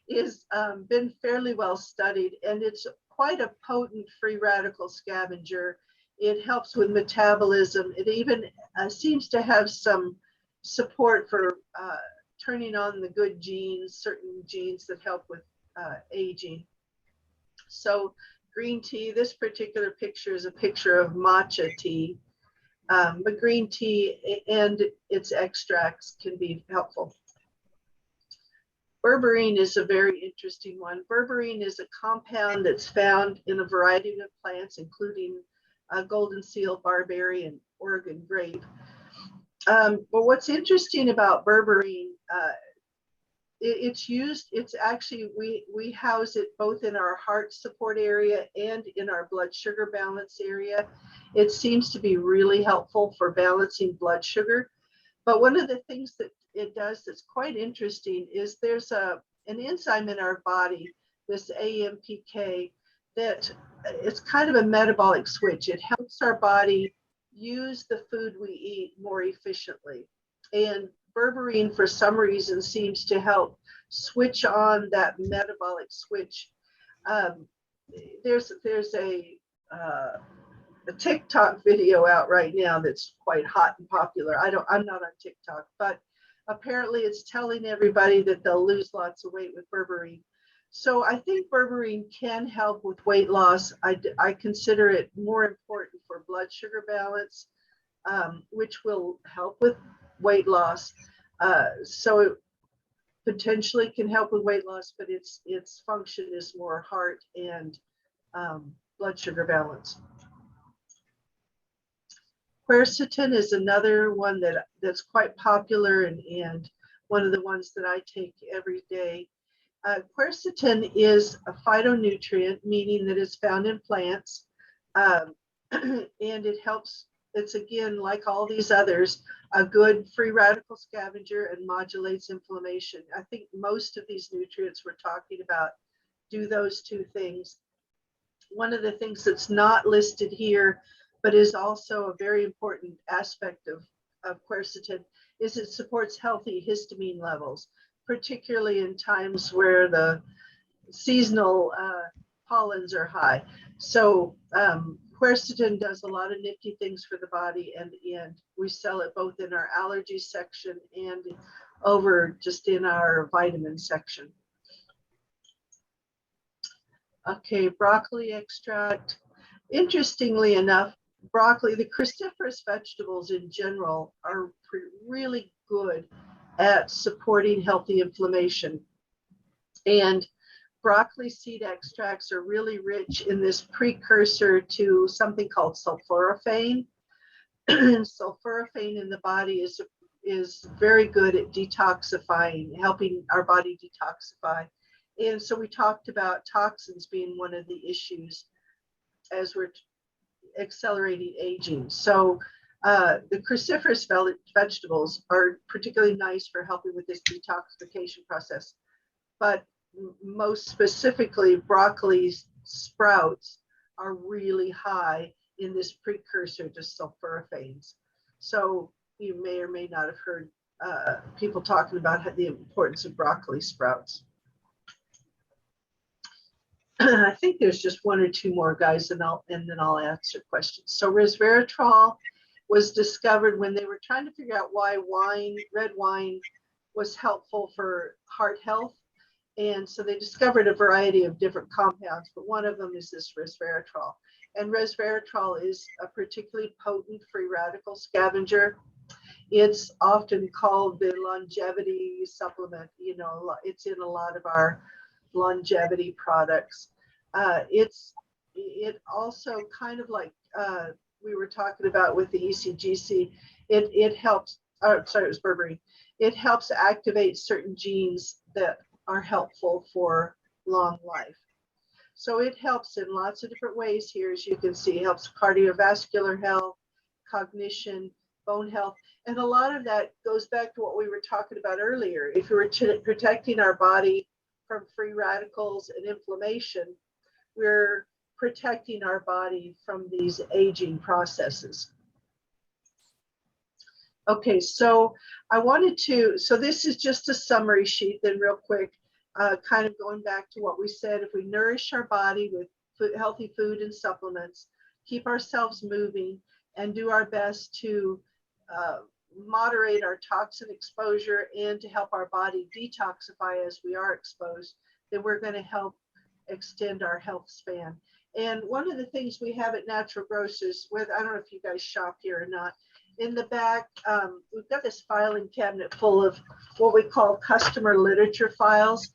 [SPEAKER 2] is been fairly well studied, and it's quite a potent free radical scavenger. It helps with metabolism. It even seems to have some support for turning on the good genes, certain genes that help with aging. So green tea, this particular picture is a picture of matcha tea, but green tea and its extracts can be helpful. Berberine is a very interesting one. Berberine is a compound that's found in a variety of plants, including golden seal, barberry, and Oregon grape. But what's interesting about berberine, it's used, it's actually, we house it both in our heart support area and in our blood sugar balance area. It seems to be really helpful for balancing blood sugar. But one of the things that it does that's quite interesting is there's an enzyme in our body, this AMPK, that it's kind of a metabolic switch. It helps our body use the food we eat more efficiently. And berberine, for some reason, seems to help switch on that metabolic switch. There's a TikTok video out right now that's quite hot and popular. I'm not on TikTok, but apparently it's telling everybody that they'll lose lots of weight with berberine. So I think berberine can help with weight loss. I consider it more important for blood sugar balance, which will help with weight loss. So it potentially can help with weight loss, but its function is more heart and blood sugar balance. Quercetin is another one that's quite popular and one of the ones that I take every day. Quercetin is a phytonutrient, meaning that it's found in plants, and it helps. It's, again, like all these others, a good free radical scavenger and modulates inflammation. I think most of these nutrients we're talking about do those two things. One of the things that's not listed here, but is also a very important aspect of quercetin, is it supports healthy histamine levels, particularly in times where the seasonal pollens are high. So quercetin does a lot of nifty things for the body, and we sell it both in our allergy section and over just in our vitamin section. Okay, broccoli extract. Interestingly enough, broccoli, the cruciferous vegetables in general, are really good at supporting healthy inflammation. And broccoli seed extracts are really rich in this precursor to something called sulforaphane. Sulforaphane in the body is very good at detoxifying, helping our body detoxify. And so we talked about toxins being one of the issues as we're accelerating aging. So the cruciferous vegetables are particularly nice for helping with this detoxification process. But most specifically, broccoli sprouts are really high in this precursor to sulforaphanes. So you may or may not have heard people talking about the importance of broccoli sprouts. I think there's just one or two more, guys, and then I'll answer questions. So resveratrol was discovered when they were trying to figure out why red wine was helpful for heart health. And so they discovered a variety of different compounds, but one of them is this resveratrol. And resveratrol is a particularly potent free radical scavenger. It's often called the longevity supplement. You know, it's in a lot of our longevity products. It also kind of like we were talking about with the ECGC, it helps, sorry, it was berberine. It helps activate certain genes that are helpful for long life. So it helps in lots of different ways here, as you can see. It helps cardiovascular health, cognition, bone health. And a lot of that goes back to what we were talking about earlier. If we were protecting our body from free radicals and inflammation, we're protecting our body from these aging processes. Okay, so this is just a summary sheet then real quick, kind of going back to what we said. If we nourish our body with healthy food and supplements, keep ourselves moving, and do our best to moderate our toxin exposure and to help our body detoxify as we are exposed, then we're going to help extend our health span. And one of the things we have at Natural Grocers, I don't know if you guys shop here or not, in the back, we've got this filing cabinet full of what we call customer literature files.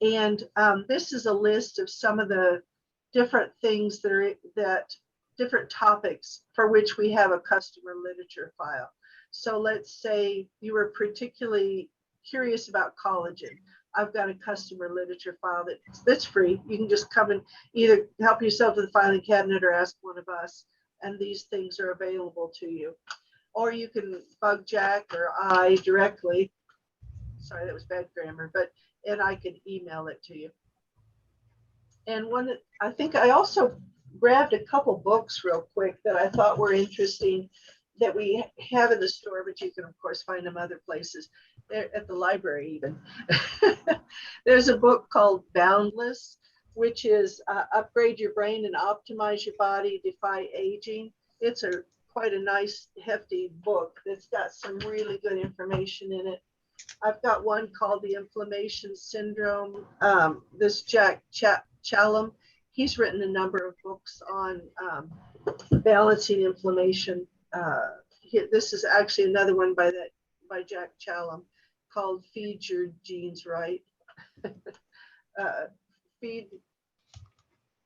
[SPEAKER 2] And this is a list of some of the different things that different topics for which we have a customer literature file. So let's say you were particularly curious about collagen. I've got a customer literature file that's free. You can just come and either help yourself with the filing cabinet or ask one of us, and these things are available to you. Or you can bug Jack or I directly. Sorry, that was bad grammar, and I can email it to you. And I think I also grabbed a couple books real quick that I thought were interesting that we have in the store, but you can of course find them other places. They're at the library even. There's a book called Boundless, which is Upgrade Your Brain and Optimize Your Body, Defy Aging. It's quite a nice hefty book that's got some really good information in it. I've got one called The Inflammation Syndrome. This Jack Challam, he's written a number of books on balancing inflammation. This is actually another one by Jack Challam called Feed Your Genes Right.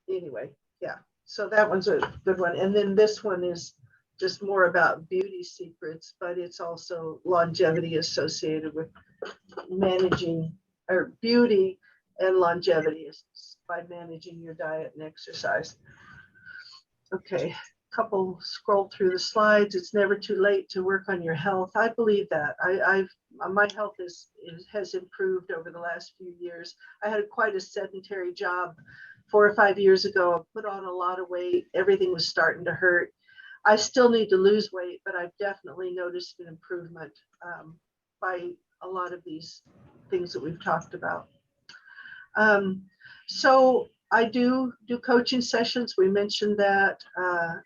[SPEAKER 2] Anyway, yeah. So that one's a good one. And then this one is just more about beauty secrets, but it's also longevity associated with managing or beauty and longevity by managing your diet and exercise. Okay, scroll through the slides. It's never too late to work on your health. I believe that. My health has improved over the last few years. I had quite a sedentary job 4 or 5 years ago. I put on a lot of weight. Everything was starting to hurt. I still need to lose weight, but I've definitely noticed an improvement by a lot of these things that we've talked about. So I do coaching sessions. We mentioned that. I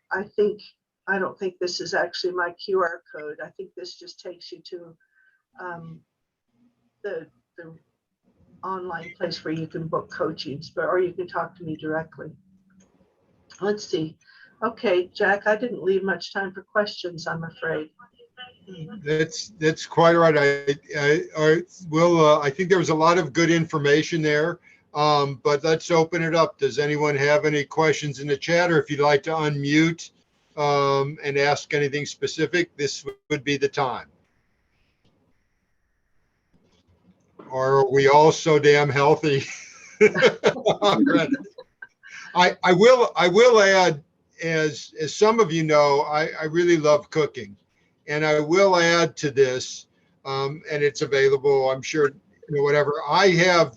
[SPEAKER 2] don't think this is actually my QR code. I think this just takes you to the online place where you can book coachings, or you can talk to me directly. Let's see. Okay, Jack, I didn't leave much time for questions, I'm afraid.
[SPEAKER 1] That's quite right. I think there was a lot of good information there, but let's open it up. Does anyone have any questions in the chat, or if you'd like to unmute and ask anything specific, this would be the time. Or are we all so damn healthy? I will add, as some of you know, I really love cooking, and I will add to this, and it's available, I'm sure, whatever. I have,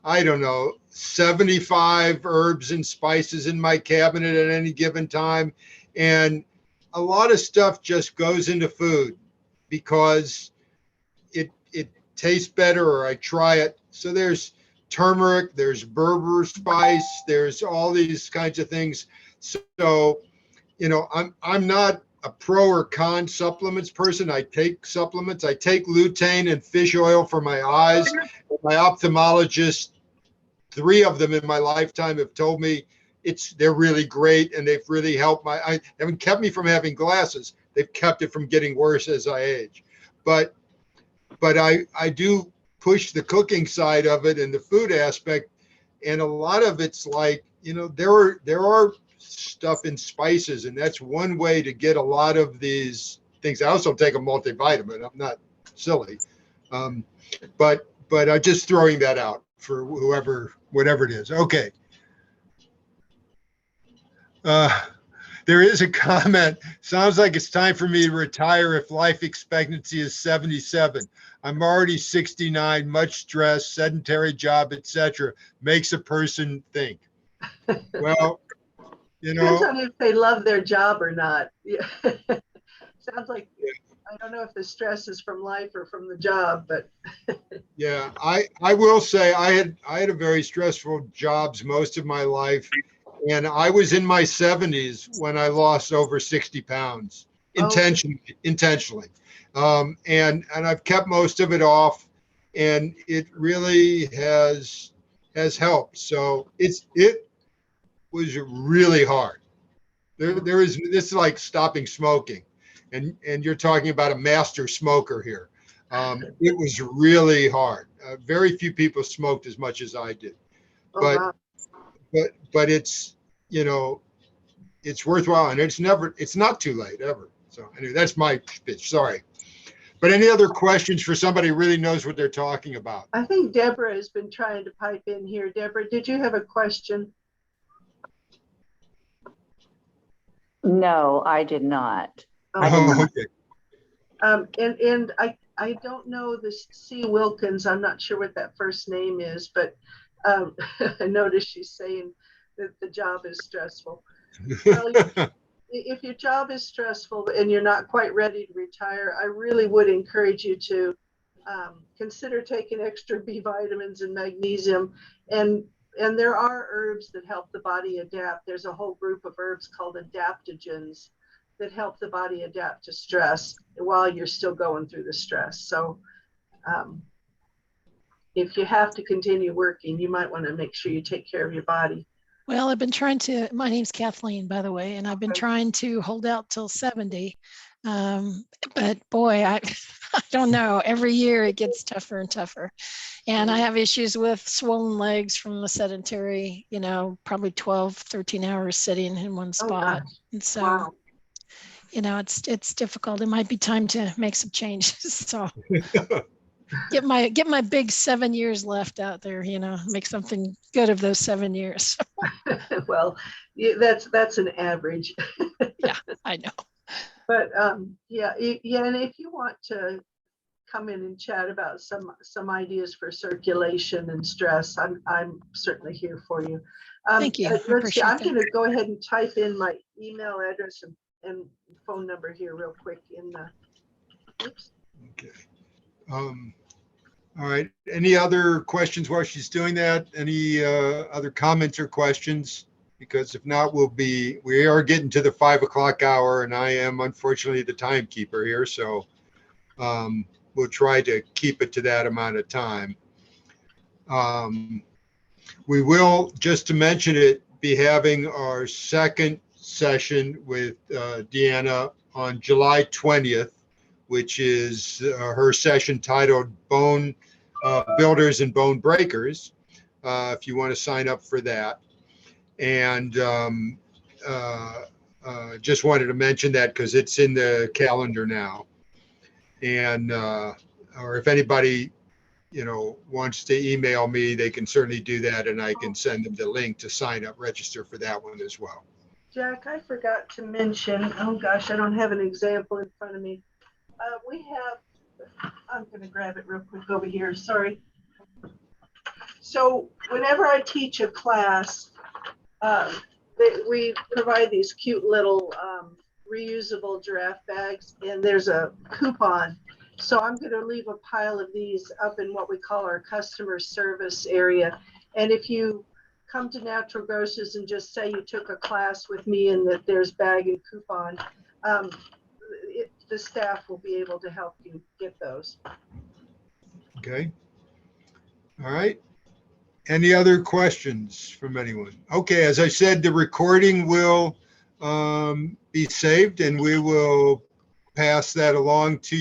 [SPEAKER 1] I don't know, 75 herbs and spices in my cabinet at any given time, and a lot of stuff just goes into food because it tastes better, or I try it. So there's turmeric, there's Berber spice, there's all these kinds of things. So, I'm not a pro or con supplements person. I take supplements. I take lutein and fish oil for my eyes. My ophthalmologist, 3 of them in my lifetime, have told me they're really great, and they've really helped I haven't kept me from having glasses. They've kept it from getting worse as I age. But I do push the cooking side of it and the food aspect, and a lot of it's like, there are stuff in spices, and that's one way to get a lot of these things. I also take a multivitamin. I'm not silly, but I'm just throwing that out for whatever it is. Okay, Uh, there is a comment. Sounds like it's time for me to retire if life expectancy is 77. I'm already 69, much stress, sedentary job, etc. Makes a person think. Well, you
[SPEAKER 2] Depends
[SPEAKER 1] know,
[SPEAKER 2] on if they love their job or not. Yeah. Sounds like, I don't know if the stress is from life or from the job, but
[SPEAKER 1] yeah, I will say I had a very stressful jobs most of my life, and I was in my 70s when I lost over 60 pounds
[SPEAKER 2] oh,
[SPEAKER 1] intentionally. And I've kept most of it off, and it really has helped. So it was really hard. There is this is like stopping smoking, and you're talking about a master smoker here. It was really hard. Very few people smoked as much as I did,
[SPEAKER 2] oh
[SPEAKER 1] but
[SPEAKER 2] wow.
[SPEAKER 1] but it's, you know, it's worthwhile, and it's not too late ever. So anyway, that's my pitch. Sorry, but any other questions for somebody who really knows what they're talking about?
[SPEAKER 2] I think Deborah has been trying to pipe in here. Deborah, did you have a question?
[SPEAKER 3] No, I did not.
[SPEAKER 2] Oh,
[SPEAKER 3] I did not.
[SPEAKER 1] Okay.
[SPEAKER 2] and I don't know this C. Wilkins. I'm not sure what that first name is, but I noticed she's saying that the job is stressful. Well, if your job is stressful and you're not quite ready to retire, I really would encourage you to consider taking extra B vitamins and magnesium. And and there are herbs that help the body adapt. There's a whole group of herbs called adaptogens that help the body adapt to stress while you're still going through the stress. So um, if you have to continue working, you might want to make sure you take care of your body.
[SPEAKER 4] Well, I've been trying to, my name's Kathleen, by the way, and I've been
[SPEAKER 2] Okay.
[SPEAKER 4] trying to hold out till 70. But boy, I don't know. Every year it gets tougher and tougher. And I have issues with swollen legs from the sedentary, probably 12, 13 hours sitting in one
[SPEAKER 2] Oh,
[SPEAKER 4] spot.
[SPEAKER 2] gosh.
[SPEAKER 4] And so,
[SPEAKER 2] Wow.
[SPEAKER 4] it's difficult. It might be time to make some changes. So get my big 7 years left out there, make something good of those 7 years.
[SPEAKER 2] Well, that's an average.
[SPEAKER 4] Yeah, I know.
[SPEAKER 2] But yeah, and if you want to come in and chat about some ideas for circulation and stress, I'm certainly here for you.
[SPEAKER 4] Thank you. I
[SPEAKER 2] Let's see,
[SPEAKER 4] appreciate
[SPEAKER 2] I'm
[SPEAKER 4] that.
[SPEAKER 2] going to go ahead and type in my email address and phone number here real quick in the. Oops.
[SPEAKER 1] Okay. All right. Any other questions while she's doing that? Any other comments or questions? Because if not, we are getting to the 5 o'clock hour, and I am unfortunately the timekeeper here. So we'll try to keep it to that amount of time. We will, just to mention it, be having our second session with Deanna on July 20th, which is her session titled Bone Builders and Bone Breakers, if you want to sign up for that. And just wanted to mention that because it's in the calendar now. And or if anybody wants to email me, they can certainly do that, and I can send them the link to sign up, register for that one as well.
[SPEAKER 2] Jack, I forgot to mention, oh gosh, I don't have an example in front of me. We have, I'm going to grab it real quick over here, sorry. So whenever I teach a class, we provide these cute little reusable giraffe bags, and there's a coupon. So I'm going to leave a pile of these up in what we call our customer service area. And if you come to Natural Grocers and just say you took a class with me and that there's bag and coupon, the staff will be able to help you get those.
[SPEAKER 1] Okay. All right. Any other questions from anyone? Okay, as I said, the recording will be saved, and we will pass that along to